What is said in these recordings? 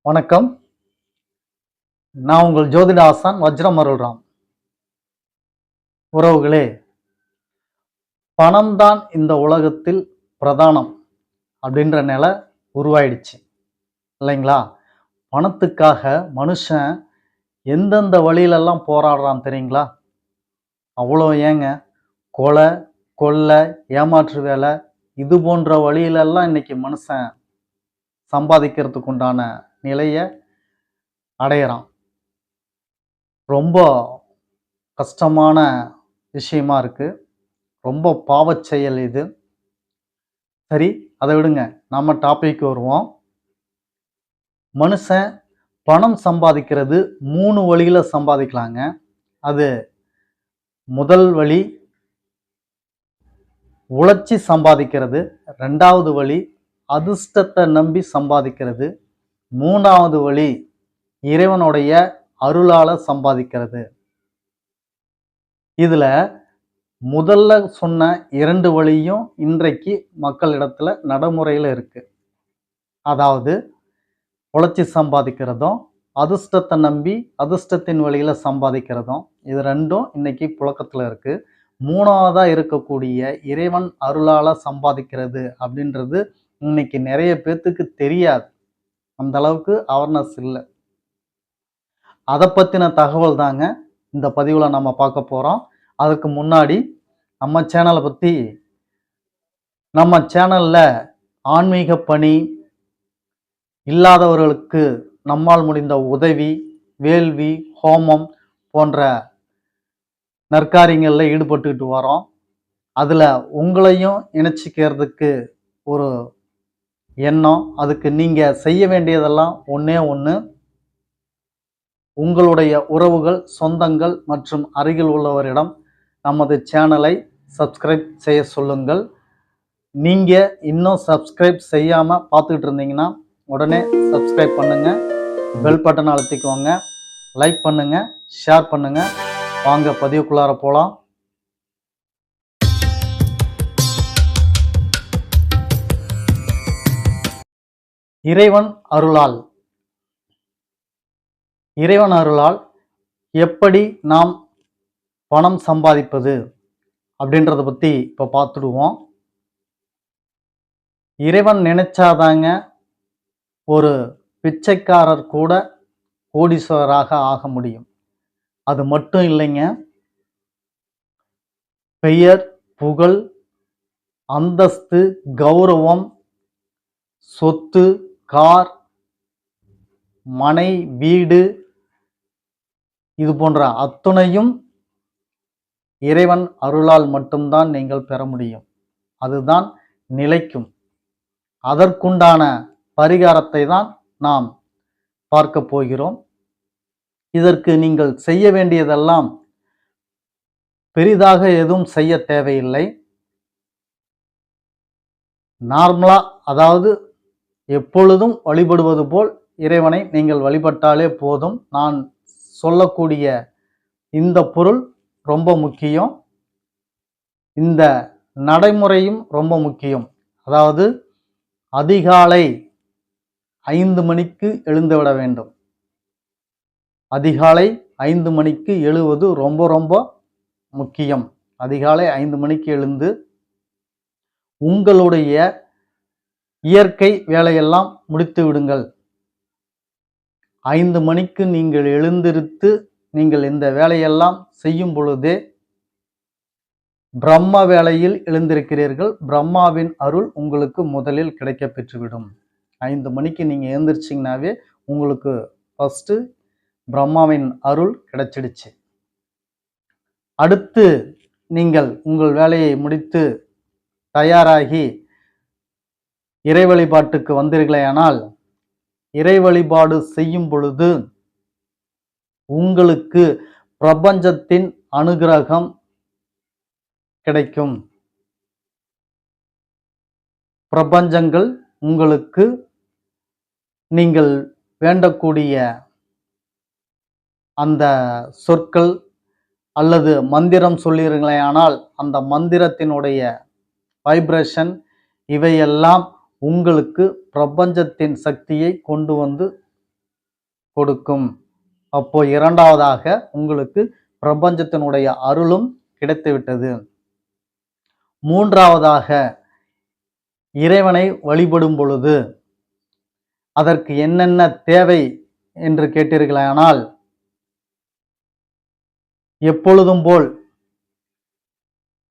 வணக்கம். நான் உங்கள் ஜோதிட ஆசான் வஜ்ரம் அருள்ராம். உறவுகளே, பணம்தான் இந்த உலகத்தில் பிரதானம் அப்படின்ற நிலை உருவாயிடுச்சு இல்லைங்களா? பணத்துக்காக மனுஷன் எந்தெந்த வழியிலெல்லாம் போராடுறான் தெரியுங்களா? அவ்வளோ ஏங்க, கொலை, கொள்ளை, ஏமாற்று வேலை, இது போன்ற வழியிலெல்லாம் இன்னைக்கு மனுஷன் சம்பாதிக்கிறதுக்கு உண்டான நிலையை அடையிறான். ரொம்ப கஷ்டமான விஷயமா இருக்கு. ரொம்ப பாவச் செயல் இது. சரி, அதை விடுங்க, நம்ம டாபிக் வருவோம். மனுஷன் பணம் சம்பாதிக்கிறது 3 வழியில சம்பாதிக்கலாங்க. அது முதல் வழி உழைச்சி சம்பாதிக்கிறது, 2வது வழி அதிர்ஷ்டத்தை நம்பி சம்பாதிக்கிறது, 3வது வழி இறைவனுடைய அருளால சம்பாதிக்கிறது. இதுல முதல்ல சொன்ன 2 வழியும் இன்றைக்கு மக்களிடத்துல நடைமுறையில இருக்கு. அதாவது உழைச்சி சம்பாதிக்கிறதும், அதிர்ஷ்டத்தை நம்பி அதிர்ஷ்டத்தின் வழியில சம்பாதிக்கிறதும், இது 2ம் இன்னைக்கு புழக்கத்துல இருக்கு. 3வதா இருக்கக்கூடிய இறைவன் அருளால சம்பாதிக்கிறது அப்படின்றது இன்னைக்கு நிறைய பேர்த்துக்கு தெரியாது. அந்த அளவுக்கு அவேர்னஸ் இல்லை. அதை பத்தின தகவல் தாங்க இந்த பதிவுல நம்ம பார்க்க போறோம். அதுக்கு முன்னாடி நம்ம சேனலை பத்தி, நம்ம சேனல்ல ஆன்மீக பணி, இல்லாதவர்களுக்கு நம்மால் முடிந்த உதவி, வேள்வி, ஹோமம் போன்ற நற்காரியங்கள்ல ஈடுபட்டுக்கிட்டு வரோம். அதுல உங்களையும் இணைச்சிக்கிறதுக்கு ஒரு எண்ணம். அதுக்கு நீங்க செய்ய வேண்டியதெல்லாம் ஒண்ணே ஒண்ணு, உங்களுடைய உறவுகள், சொந்தங்கள் மற்றும் அருகில் உள்ளவரிடம் நமது சேனலை சப்ஸ்கிரைப் செய்ய சொல்லுங்கள். நீங்க இன்னும் சப்ஸ்கிரைப் செய்யாம பார்த்துக்கிட்டு இருந்தீங்கன்னா உடனே சப்ஸ்கிரைப் பண்ணுங்க, பெல் பட்டன் அழுத்திக்கோங்க, லைக் பண்ணுங்க, ஷேர் பண்ணுங்க. வாங்க பதிவுக்குள்ளார போலாம். இறைவன் அருளால் எப்படி நாம் பணம் சம்பாதிப்பது அப்படின்றத பத்தி இப்ப பார்த்துடுவோம். இறைவன் நினைச்சாதாங்க ஒரு பிச்சைக்காரர் கூட கோடீஸ்வரராக ஆக முடியும். அது மட்டும் இல்லைங்க, பெயர், புகழ், அந்தஸ்து, கௌரவம், சொத்து, கார், மனை, வீடு, இது போன்ற அத்துணையும் இறைவன் அருளால் மட்டும்தான் நீங்கள் பெற முடியும். அதுதான் நிலைக்கும். அதற்குண்டான பரிகாரத்தை தான் நாம் பார்க்க போகிறோம். இதற்கு நீங்கள் செய்ய வேண்டியதெல்லாம் பெரிதாக எதுவும் செய்ய தேவையில்லை. நார்மலா, அதாவது எப்பொழுதும் வழிபடுவது போல் இறைவனை நீங்கள் வழிபட்டாலே போதும். நான் சொல்லக்கூடிய இந்த பொருள் ரொம்ப முக்கியம். இந்த நடைமுறையும் ரொம்ப முக்கியம். அதாவது அதிகாலை 5 மணிக்கு எழுந்துவிட வேண்டும். அதிகாலை 5 மணிக்கு எழுவது ரொம்ப ரொம்ப முக்கியம். அதிகாலை 5 மணிக்கு எழுந்து உங்களுடைய இயற்கை வேலையெல்லாம் முடித்து விடுங்கள். 5 மணிக்கு நீங்கள் எழுந்திருத்து நீங்கள் இந்த வேலையெல்லாம் செய்யும் பொழுதே பிரம்ம வேளையில் எழுந்திருக்கிறீர்கள். பிரம்மாவின் அருள் உங்களுக்கு முதலில் கிடைக்க பெற்றுவிடும். 5 மணிக்கு நீங்க எழுந்திரிச்சிங்கனாவே உங்களுக்கு ஃபர்ஸ்ட் பிரம்மாவின் அருள் கிடைச்சிடுச்சு. அடுத்து நீங்கள் உங்கள் வேலையை முடித்து தயாராகி இறை வழிபாட்டுக்கு வந்தீர்களேயானால், இறை வழிபாடு செய்யும் பொழுது உங்களுக்கு பிரபஞ்சத்தின் அனுகிரகம் கிடைக்கும். பிரபஞ்சங்கள் உங்களுக்கு நீங்கள் வேண்டக்கூடிய அந்த சொற்கள் அல்லது மந்திரம் சொல்லிருங்களேயானால் அந்த மந்திரத்தினுடைய வைப்ரேஷன் இவையெல்லாம் உங்களுக்கு பிரபஞ்சத்தின் சக்தியை கொண்டு வந்து கொடுக்கும். அப்போ இரண்டாவதாக உங்களுக்கு பிரபஞ்சத்தினுடைய அருளும் கிடைத்துவிட்டது. மூன்றாவதாக இறைவனை வழிபடும் பொழுது அதற்கு என்னென்ன தேவை என்று கேட்டீர்களானால், எப்பொழுதும் போல்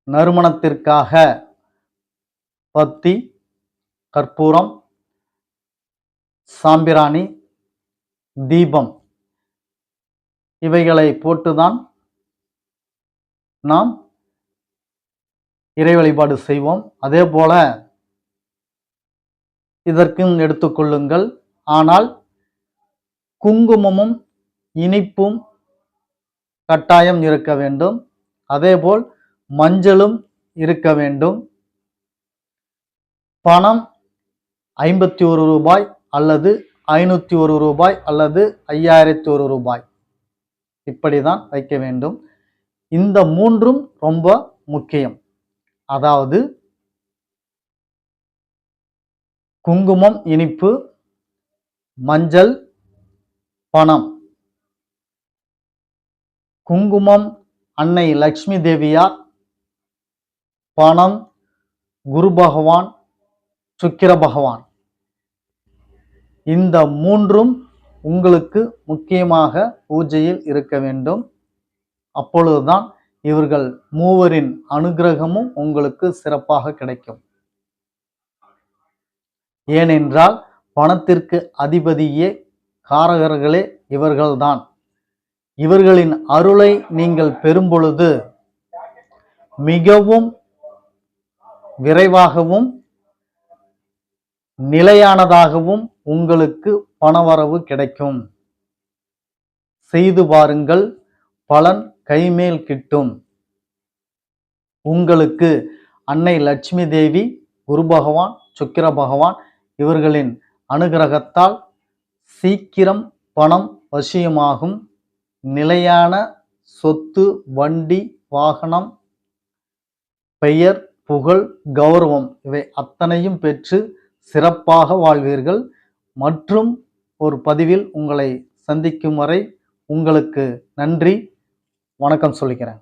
நறுமணத்திற்காக பத்தி, கற்பூரம், சாம்பிராணி, தீபம் இவைகளை போட்டுதான் நாம் இறை வழிபாடு செய்வோம். அதே போல இதற்கும் எடுத்துக்கொள்ளுங்கள். ஆனால் குங்குமமும் இனிப்பும் கட்டாயம் இருக்க வேண்டும். அதேபோல் மஞ்சளும் இருக்க வேண்டும். பணம் 51 ரூபாய் அல்லது 501 ரூபாய் அல்லது 5001 ரூபாய் இப்படிதான் வைக்க வேண்டும். இந்த மூன்றும் ரொம்ப முக்கியம். அதாவது குங்குமம், இனிப்பு, மஞ்சள், பணம். குங்குமம் அன்னை லக்ஷ்மி தேவியார், பணம் குரு பகவான், சுக்கிர பகவான். இந்த மூன்றும் உங்களுக்கு முக்கியமாக பூஜையில் இருக்க வேண்டும். அப்பொழுதுதான் இவர்கள் மூவரின் அனுகிரகமும் உங்களுக்கு சிறப்பாக கிடைக்கும். ஏனென்றால் பணத்திற்கு அதிபதியே காரகர்களே இவர்கள்தான். இவர்களின் அருளை நீங்கள் பெறும் பொழுது மிகவும் விரைவாகவும் நிலையானதாகவும் உங்களுக்கு பணவரவு கிடைக்கும். செய்து பாருங்கள், பலன் கைமேல் கிட்டும். உங்களுக்கு அன்னை லட்சுமி தேவி, குரு பகவான், சுக்கிர பகவான் இவர்களின் அனுகிரகத்தால் சீக்கிரம் பணம் வசியமாகும். நிலையான சொத்து, வண்டி, வாகனம், பெயர், புகழ், கௌரவம் இவை அத்தனையும் பெற்று சிறப்பாக வாழ்வீர்கள். மற்றும் ஒரு பதிவில் உங்களை சந்திக்கும் வரை உங்களுக்கு நன்றி, வணக்கம் சொல்லிக்கிறேன்.